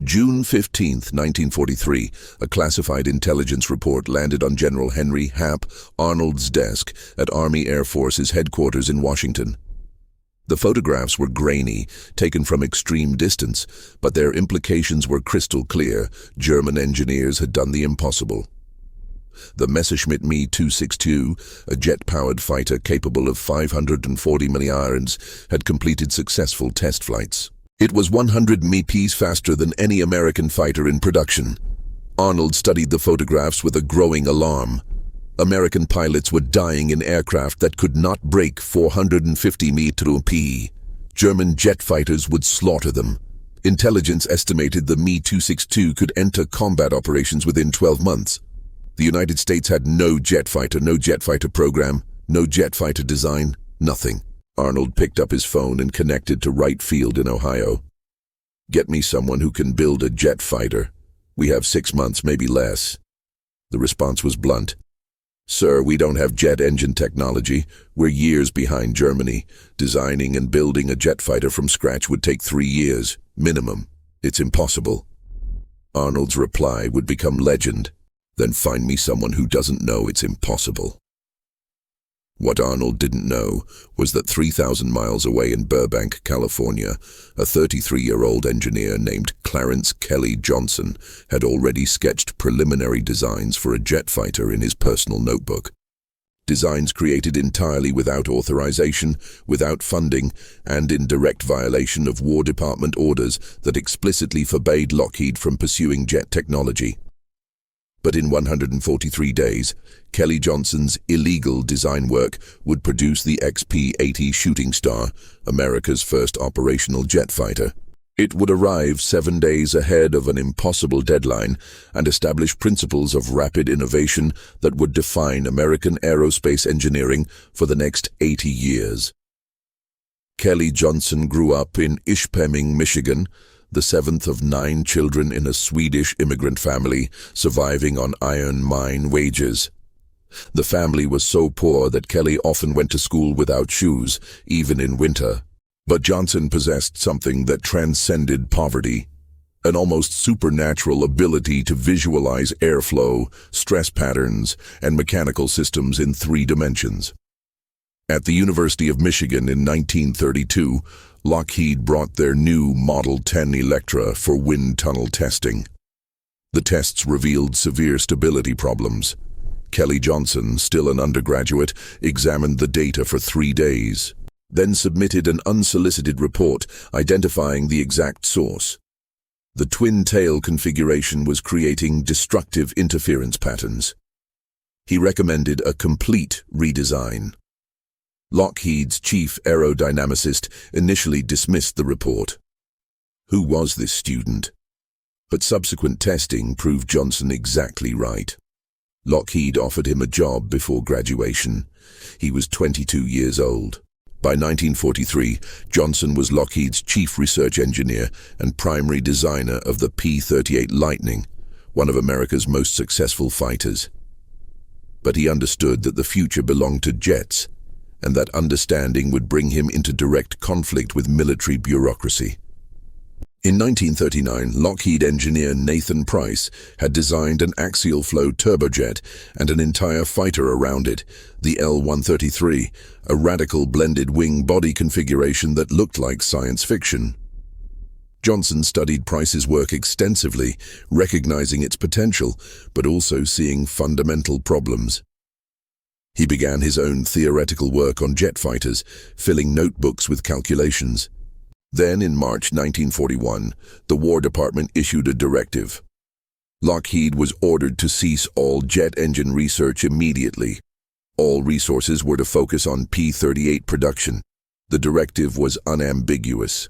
June 15, 1943, a classified intelligence report landed on General Henry Hap Arnold's desk at Army Air Force's headquarters in Washington. The photographs were grainy, taken from extreme distance, but their implications were crystal clear. German engineers had done the impossible. The Messerschmitt Me-262, a jet-powered fighter capable of 540 milliards, had completed successful test flights. It was 100 mph faster than any American fighter in production. Arnold studied the photographs with a growing alarm. American pilots were dying in aircraft that could not break 450 mph. German jet fighters would slaughter them. Intelligence estimated the Me-262 could enter combat operations within 12 months. The United States had no jet fighter program, no jet fighter design, nothing. Arnold picked up his phone and connected to Wright Field in Ohio. "Get me someone who can build a jet fighter. We have 6 months, maybe less." The response was blunt. "Sir, we don't have jet engine technology. We're years behind Germany. Designing and building a jet fighter from scratch would take 3 years, minimum. It's impossible." Arnold's reply would become legend. "Then find me someone who doesn't know it's impossible." What Arnold didn't know was that 3,000 miles away in Burbank, California, a 33-year-old engineer named Clarence Kelly Johnson had already sketched preliminary designs for a jet fighter in his personal notebook. Designs created entirely without authorization, without funding, and in direct violation of War Department orders that explicitly forbade Lockheed from pursuing jet technology. But in 143 days, Kelly Johnson's illegal design work would produce the XP-80 Shooting Star, America's first operational jet fighter. It would arrive 7 days ahead of an impossible deadline and establish principles of rapid innovation that would define American aerospace engineering for the next 80 years. Kelly Johnson grew up in Ishpeming, Michigan, the 7th of 9 children in a Swedish immigrant family, surviving on iron mine wages. The family was so poor that Kelly often went to school without shoes, even in winter. But Johnson possessed something that transcended poverty, an almost supernatural ability to visualize airflow, stress patterns, and mechanical systems in 3 dimensions. At the University of Michigan in 1932, Lockheed brought their new Model 10 Electra for wind tunnel testing. The tests revealed severe stability problems. Kelly Johnson, still an undergraduate, examined the data for 3 days, then submitted an unsolicited report identifying the exact source. The twin-tail configuration was creating destructive interference patterns. He recommended a complete redesign. Lockheed's chief aerodynamicist initially dismissed the report. Who was this student? But subsequent testing proved Johnson exactly right. Lockheed offered him a job before graduation. He was 22 years old. By 1943, Johnson was Lockheed's chief research engineer and primary designer of the P-38 Lightning, one of America's most successful fighters. But he understood that the future belonged to jets, and that understanding would bring him into direct conflict with military bureaucracy. In 1939, Lockheed engineer Nathan Price had designed an axial flow turbojet and an entire fighter around it, the L-133, a radical blended wing-body configuration that looked like science fiction. Johnson studied Price's work extensively, recognizing its potential, but also seeing fundamental problems. He began his own theoretical work on jet fighters, filling notebooks with calculations. Then, in March 1941, the War Department issued a directive. Lockheed was ordered to cease all jet engine research immediately. All resources were to focus on P-38 production. The directive was unambiguous.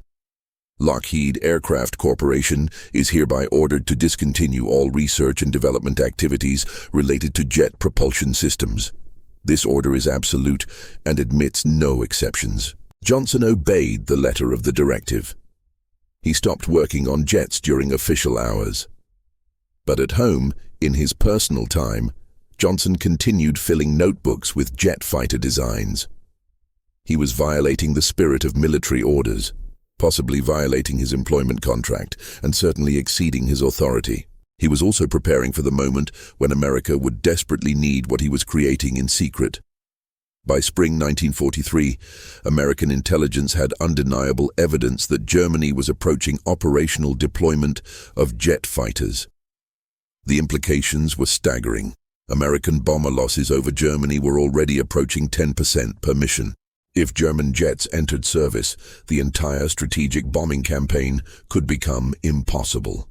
Lockheed Aircraft Corporation is hereby ordered to discontinue all research and development activities related to jet propulsion systems. This order is absolute and admits no exceptions. Johnson obeyed the letter of the directive. He stopped working on jets during official hours. But at home, in his personal time, Johnson continued filling notebooks with jet fighter designs. He was violating the spirit of military orders. possibly violating his employment contract and certainly exceeding his authority. He was also preparing for the moment when America would desperately need what he was creating in secret. By spring 1943, American intelligence had undeniable evidence that Germany was approaching operational deployment of jet fighters. The implications were staggering. American bomber losses over Germany were already approaching 10% per mission. If German jets entered service, the entire strategic bombing campaign could become impossible.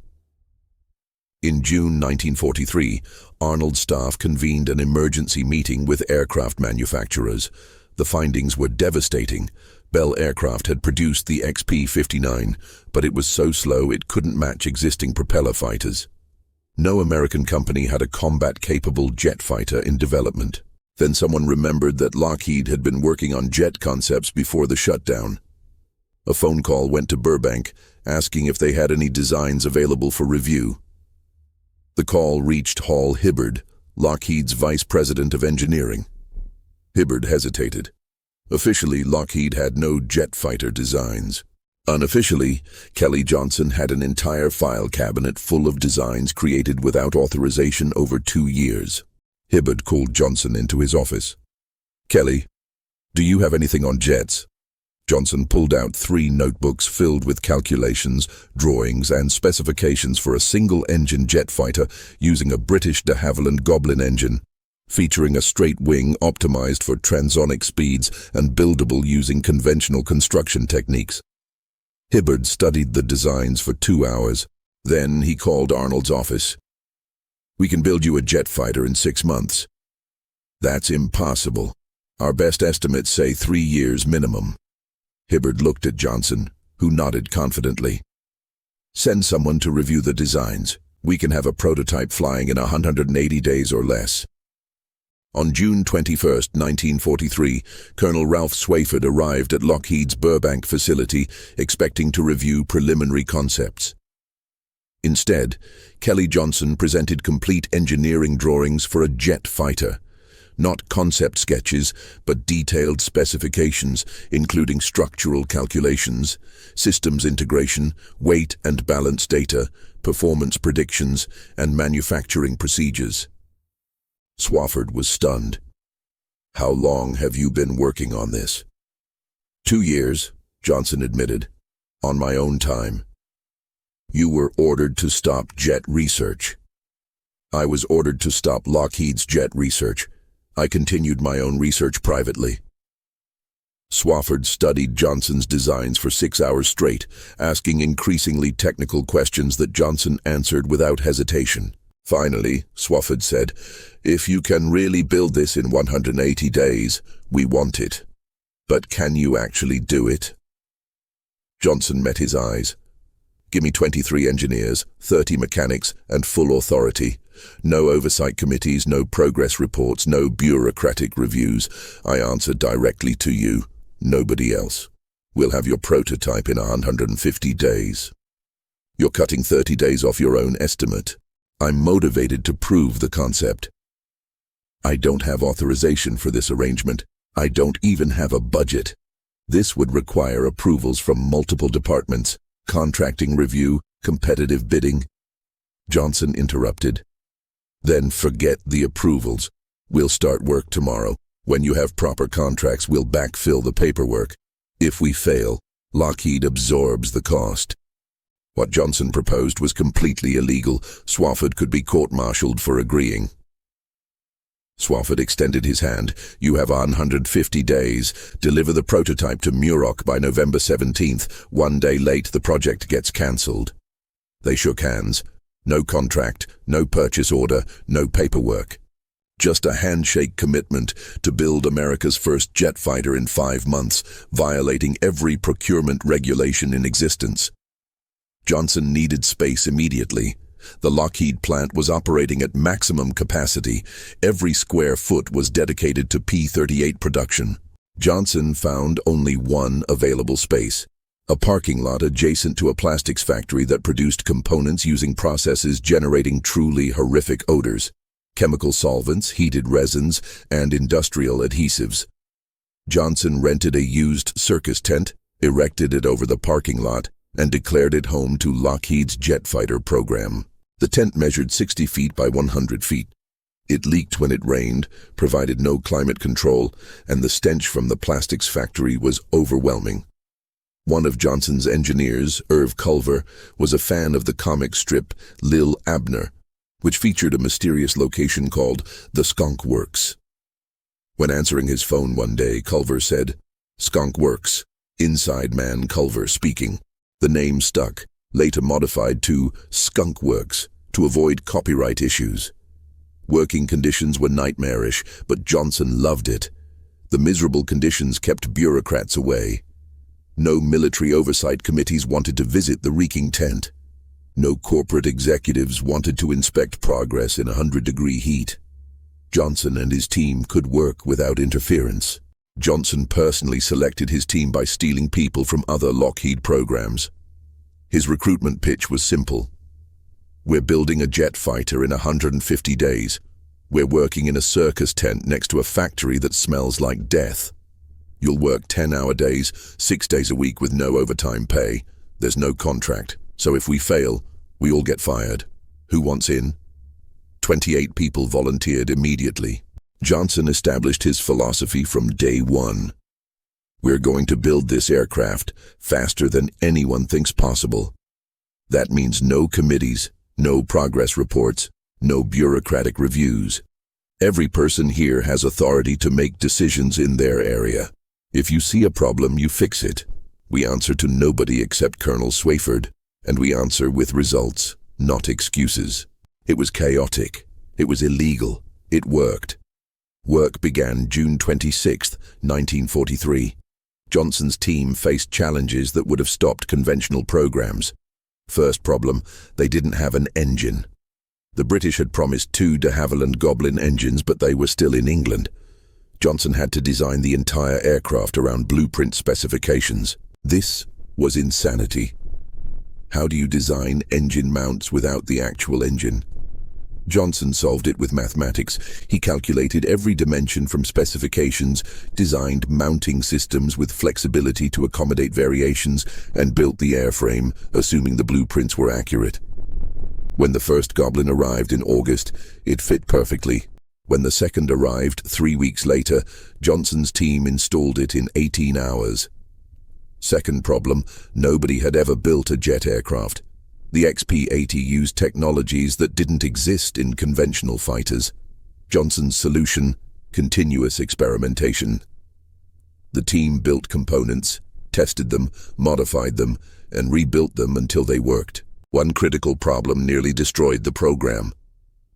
In June 1943, Arnold's staff convened an emergency meeting with aircraft manufacturers. The findings were devastating. Bell Aircraft had produced the XP-59, but it was so slow it couldn't match existing propeller fighters. No American company had a combat-capable jet fighter in development. Then someone remembered that Lockheed had been working on jet concepts before the shutdown. A phone call went to Burbank, asking if they had any designs available for review. The call reached Hall Hibbard, Lockheed's vice president of engineering. Hibbard hesitated. Officially, Lockheed had no jet fighter designs. Unofficially, Kelly Johnson had an entire file cabinet full of designs created without authorization over 2 years. Hibbard called Johnson into his office. "Kelly, do you have anything on jets?" Johnson pulled out 3 notebooks filled with calculations, drawings, and specifications for a single-engine jet fighter using a British de Havilland Goblin engine, featuring a straight wing optimized for transonic speeds and buildable using conventional construction techniques. Hibbard studied the designs for 2 hours. Then he called Arnold's office. "We can build you a jet fighter in 6 months." "That's impossible. Our best estimates say 3 years minimum." Hibbard looked at Johnson, who nodded confidently. "Send someone to review the designs. We can have a prototype flying in 180 days or less." On June 21, 1943, Colonel Ralph Swayford arrived at Lockheed's Burbank facility, expecting to review preliminary concepts. Instead, Kelly Johnson presented complete engineering drawings for a jet fighter. Not concept sketches, but detailed specifications, including structural calculations, systems integration, weight and balance data, performance predictions, and manufacturing procedures. Swofford was stunned. "How long have you been working on this?" 2 years, Johnson admitted. "On my own time." "You were ordered to stop jet research." "I was ordered to stop Lockheed's jet research. I continued my own research privately." Swofford studied Johnson's designs for 6 hours straight, asking increasingly technical questions that Johnson answered without hesitation. Finally, Swofford said, "If you can really build this in 180 days, we want it. But can you actually do it?" Johnson met his eyes. "Give me 23 engineers, 30 mechanics, and full authority. No oversight committees, no progress reports, no bureaucratic reviews. I answer directly to you, nobody else. We'll have your prototype in 150 days. You're cutting 30 days off your own estimate. I'm motivated to prove the concept. I don't have authorization for this arrangement. I don't even have a budget. This would require approvals from multiple departments, contracting review, competitive bidding." Johnson interrupted. "Then forget the approvals. We'll start work tomorrow. When you have proper contracts, we'll backfill the paperwork. If we fail, Lockheed absorbs the cost." What Johnson proposed was completely illegal. Swofford could be court-martialed for agreeing. Swofford extended his hand. "You have 150 days. Deliver the prototype to Muroc by November 17th. 1 day late, the project gets cancelled." They shook hands. No contract, no purchase order, no paperwork. Just a handshake commitment to build America's first jet fighter in 5 months, violating every procurement regulation in existence. Johnson needed space immediately. The Lockheed plant was operating at maximum capacity. Every square foot was dedicated to P-38 production. Johnson found only one available space: a parking lot adjacent to a plastics factory that produced components using processes generating truly horrific odors: chemical solvents, heated resins, and industrial adhesives. Johnson rented a used circus tent, erected it over the parking lot, and declared it home to Lockheed's jet fighter program. The tent measured 60 feet by 100 feet. It leaked when it rained, provided no climate control, and the stench from the plastics factory was overwhelming. One of Johnson's engineers, Irv Culver, was a fan of the comic strip Lil Abner, which featured a mysterious location called the Skunk Works. When answering his phone one day, Culver said, "Skunk Works, inside man Culver speaking." The name stuck, later modified to Skunk Works, to avoid copyright issues. Working conditions were nightmarish, but Johnson loved it. The miserable conditions kept bureaucrats away. No military oversight committees wanted to visit the reeking tent. No corporate executives wanted to inspect progress in 100-degree heat. Johnson and his team could work without interference. Johnson personally selected his team by stealing people from other Lockheed programs. His recruitment pitch was simple. "We're building a jet fighter in 150 days. We're working in a circus tent next to a factory that smells like death. You'll work 10-hour days, 6 days a week with no overtime pay. There's no contract, so if we fail, we all get fired. Who wants in?" 28 people volunteered immediately. Johnson established his philosophy from day one. "We're going to build this aircraft faster than anyone thinks possible. That means no committees, no progress reports, no bureaucratic reviews. Every person here has authority to make decisions in their area. If you see a problem, you fix it. We answer to nobody except Colonel Swayford, and we answer with results, not excuses." It was chaotic. It was illegal. It worked. Work began June 26, 1943. Johnson's team faced challenges that would have stopped conventional programs. First problem, they didn't have an engine. The British had promised 2 de Havilland Goblin engines, but they were still in England. Johnson had to design the entire aircraft around blueprint specifications. This was insanity. How do you design engine mounts without the actual engine? Johnson solved it with mathematics. He calculated every dimension from specifications, designed mounting systems with flexibility to accommodate variations, and built the airframe, assuming the blueprints were accurate. When the first Goblin arrived in August, it fit perfectly. When the second arrived 3 weeks later, Johnson's team installed it in 18 hours. Second problem, nobody had ever built a jet aircraft. The XP-80 used technologies that didn't exist in conventional fighters. Johnson's solution, continuous experimentation. The team built components, tested them, modified them, and rebuilt them until they worked. One critical problem nearly destroyed the program.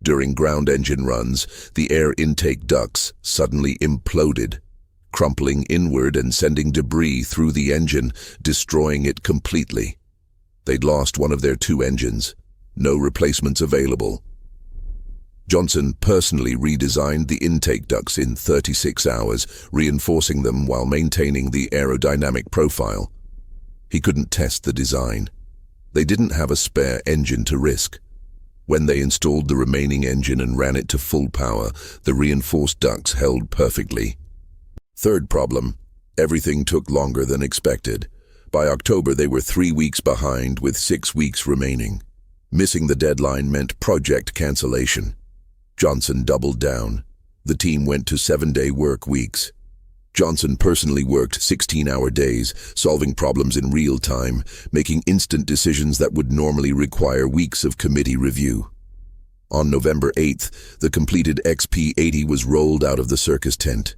During ground engine runs, the air intake ducts suddenly imploded, crumpling inward and sending debris through the engine, destroying it completely. They'd lost one of their 2 engines. No replacements available. Johnson personally redesigned the intake ducts in 36 hours, reinforcing them while maintaining the aerodynamic profile. He couldn't test the design. They didn't have a spare engine to risk. When they installed the remaining engine and ran it to full power, the reinforced ducts held perfectly. Third problem, everything took longer than expected. By October, they were 3 weeks behind with 6 weeks remaining. Missing the deadline meant project cancellation. Johnson doubled down. The team went to 7-day work weeks. Johnson personally worked 16-hour days, solving problems in real time, making instant decisions that would normally require weeks of committee review. On November 8th, the completed XP-80 was rolled out of the circus tent.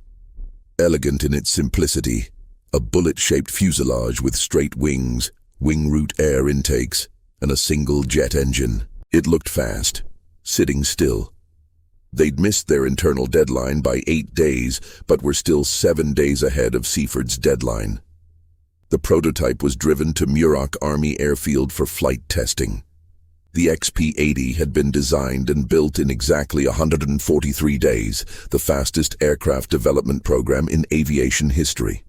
Elegant in its simplicity, a bullet-shaped fuselage with straight wings, wing root air intakes, and a single jet engine. It looked fast, sitting still. They'd missed their internal deadline by 8 days, but were still 7 days ahead of Seaford's deadline. The prototype was driven to Muroc Army Airfield for flight testing. The XP-80 had been designed and built in exactly 143 days, the fastest aircraft development program in aviation history.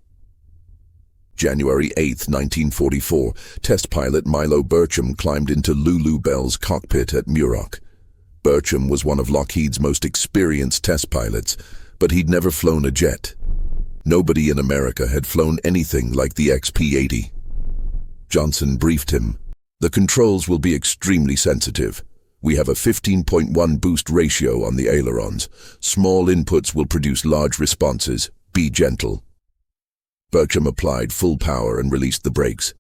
January 8, 1944, test pilot Milo Burcham climbed into Lulu Bell's cockpit at Muroc. Burcham was one of Lockheed's most experienced test pilots, but he'd never flown a jet. Nobody in America had flown anything like the XP-80. Johnson briefed him. The controls will be extremely sensitive. We have a 15.1 boost ratio on the ailerons. Small inputs will produce large responses. Be gentle. Bertram applied full power and released the brakes.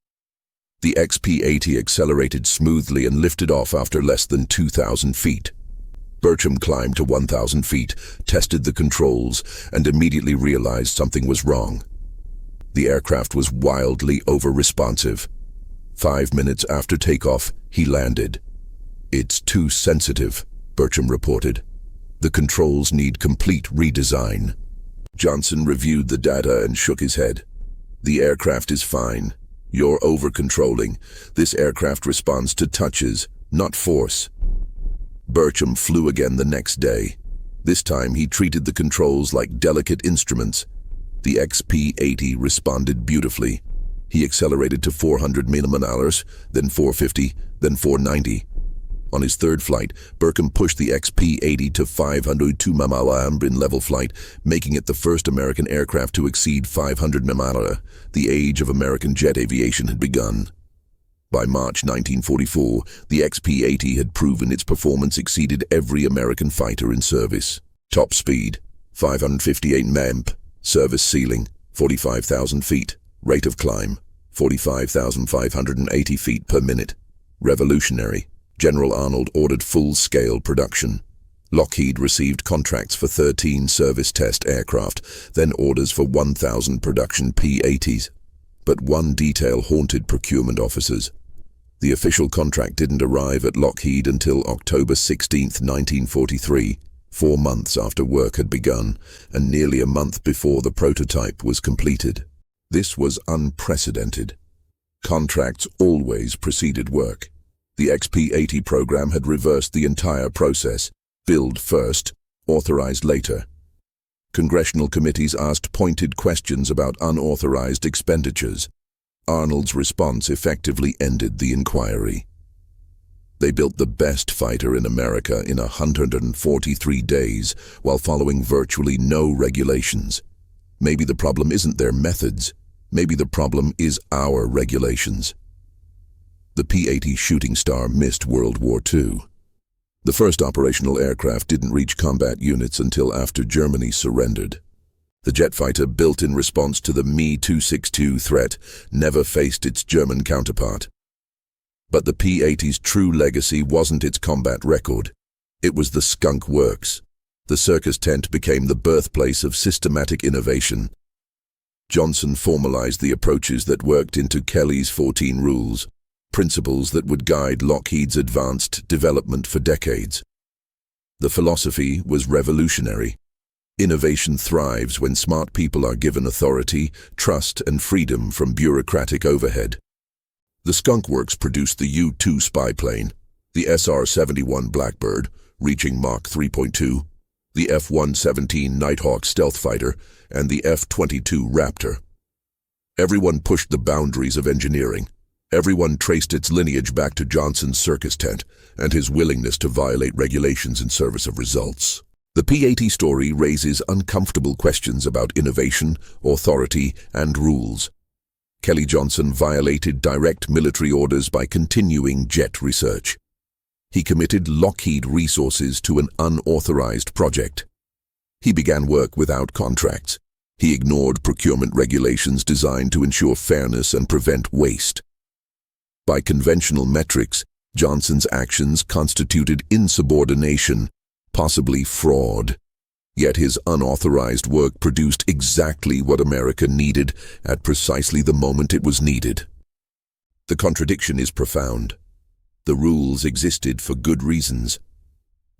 The XP-80 accelerated smoothly and lifted off after less than 2,000 feet. Bertram climbed to 1,000 feet, tested the controls, and immediately realized something was wrong. The aircraft was wildly over-responsive. 5 minutes after takeoff, he landed. "It's too sensitive," Bertram reported. "The controls need complete redesign." Johnson reviewed the data and shook his head. "The aircraft is fine. You're over-controlling. This aircraft responds to touches, not force." Bertram flew again the next day. This time he treated the controls like delicate instruments. The XP-80 responded beautifully. He accelerated to 400 mph, then 450, then 490. On his third flight, Bertram pushed the XP-80 to 502 mph in level flight, making it the first American aircraft to exceed 500 mph. The age of American jet aviation had begun. By March 1944, the XP-80 had proven its performance exceeded every American fighter in service. Top speed, 558 mph. Service ceiling, 45,000 feet. Rate of climb, 45,580 feet per minute. Revolutionary. General Arnold ordered full-scale production. Lockheed received contracts for 13 service test aircraft, then orders for 1,000 production P-80s. But one detail haunted procurement officers. The official contract didn't arrive at Lockheed until October 16, 1943, 4 months after work had begun, and nearly a month before the prototype was completed. This was unprecedented. Contracts always preceded work. The XP-80 program had reversed the entire process. Build first, authorized later. Congressional committees asked pointed questions about unauthorized expenditures. Arnold's response effectively ended the inquiry. They built the best fighter in America in 143 days while following virtually no regulations. Maybe the problem isn't their methods. Maybe the problem is our regulations. The P-80 Shooting Star missed World War II. The first operational aircraft didn't reach combat units until after Germany surrendered. The jet fighter, built in response to the Me-262 threat, never faced its German counterpart. But the P-80's true legacy wasn't its combat record. It was the skunk works. The circus tent became the birthplace of systematic innovation. Johnson formalized the approaches that worked into Kelly's 14 rules, principles that would guide Lockheed's advanced development for decades. The philosophy was revolutionary. Innovation thrives when smart people are given authority, trust, and freedom from bureaucratic overhead. The Skunk Works produced the U-2 spy plane, the SR-71 Blackbird, reaching Mach 3.2, the F-117 Nighthawk stealth fighter, and the F-22 Raptor. Everyone pushed the boundaries of engineering. Everyone traced its lineage back to Johnson's circus tent and his willingness to violate regulations in service of results. The P-80 story raises uncomfortable questions about innovation, authority, and rules. Kelly Johnson violated direct military orders by continuing jet research. He committed Lockheed resources to an unauthorized project. He began work without contracts. He ignored procurement regulations designed to ensure fairness and prevent waste. By conventional metrics, Johnson's actions constituted insubordination, possibly fraud. Yet his unauthorized work produced exactly what America needed at precisely the moment it was needed. The contradiction is profound. The rules existed for good reasons,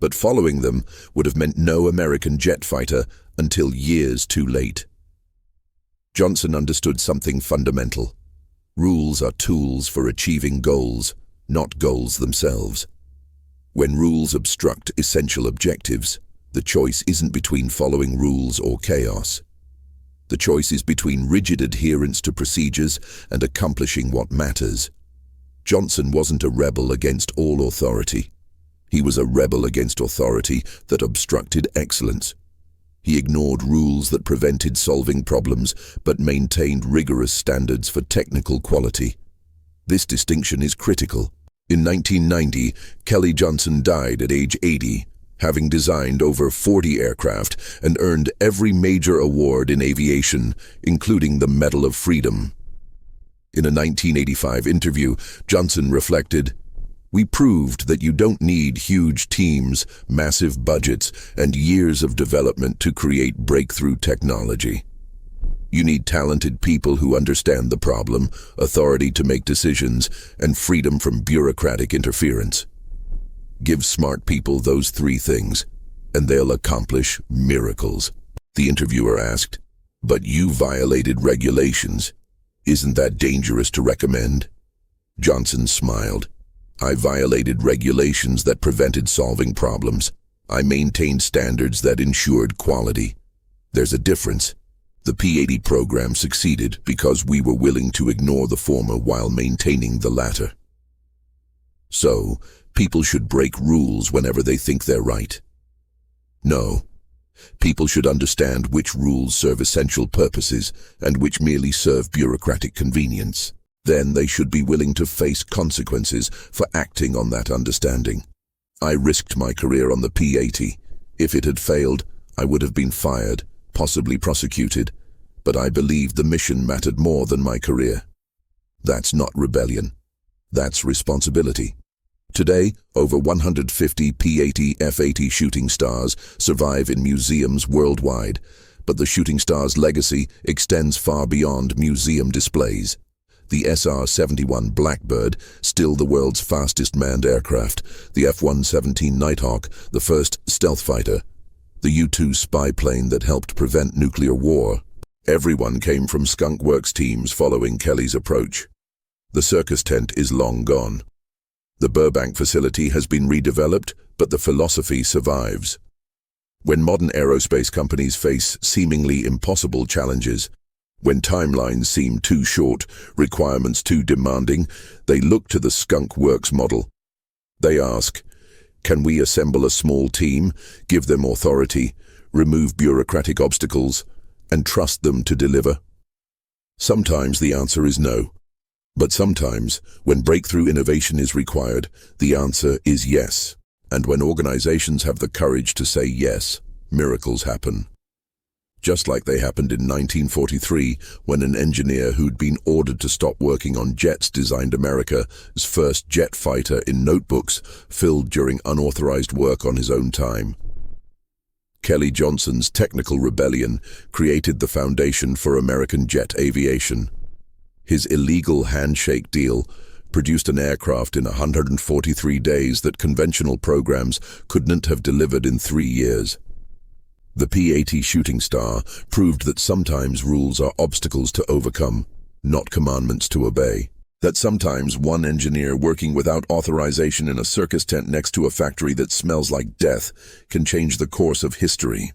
but following them would have meant no American jet fighter until years too late. Johnson understood something fundamental. Rules are tools for achieving goals, not goals themselves. When rules obstruct essential objectives, the choice isn't between following rules or chaos. The choice is between rigid adherence to procedures and accomplishing what matters. Johnson wasn't a rebel against all authority. He was a rebel against authority that obstructed excellence. He ignored rules that prevented solving problems, but maintained rigorous standards for technical quality. This distinction is critical. In 1990, Kelly Johnson died at age 80, having designed over 40 aircraft and earned every major award in aviation, including the Medal of Freedom. In a 1985 interview, Johnson reflected, "We proved that you don't need huge teams, massive budgets, and years of development to create breakthrough technology. You need talented people who understand the problem, authority to make decisions, and freedom from bureaucratic interference. Give smart people those three things, and they'll accomplish miracles." The interviewer asked, "But you violated regulations. Isn't that dangerous to recommend?" Johnson smiled. "I violated regulations that prevented solving problems. I maintained standards that ensured quality. There's a difference. The P-80 program succeeded because we were willing to ignore the former while maintaining the latter." So, people should break rules whenever they think they're right? No. People should understand which rules serve essential purposes and which merely serve bureaucratic convenience. Then they should be willing to face consequences for acting on that understanding. I risked my career on the P-80. If it had failed, I would have been fired, possibly prosecuted, but I believed the mission mattered more than my career. That's not rebellion. That's responsibility. Today, over 150 P-80 F-80 shooting stars survive in museums worldwide, but the shooting star's legacy extends far beyond museum displays. The SR-71 Blackbird, still the world's fastest manned aircraft, the F-117 Nighthawk, the first stealth fighter, the U-2 spy plane that helped prevent nuclear war. Everyone came from Skunk Works teams following Kelly's approach. The circus tent is long gone. The Burbank facility has been redeveloped, but the philosophy survives. When modern aerospace companies face seemingly impossible challenges, when timelines seem too short, requirements too demanding, they look to the Skunk Works model. They ask, can we assemble a small team, give them authority, remove bureaucratic obstacles, and trust them to deliver? Sometimes the answer is no. But sometimes, when breakthrough innovation is required, the answer is yes. And when organizations have the courage to say yes, miracles happen. Just like they happened in 1943, when an engineer who'd been ordered to stop working on jets designed America's first jet fighter in notebooks filled during unauthorized work on his own time. Kelly Johnson's technical rebellion created the foundation for American jet aviation. His illegal handshake deal produced an aircraft in 143 days that conventional programs couldn't have delivered in 3 years. The P-80 Shooting Star proved that sometimes rules are obstacles to overcome, not commandments to obey. That sometimes one engineer working without authorization in a circus tent next to a factory that smells like death can change the course of history.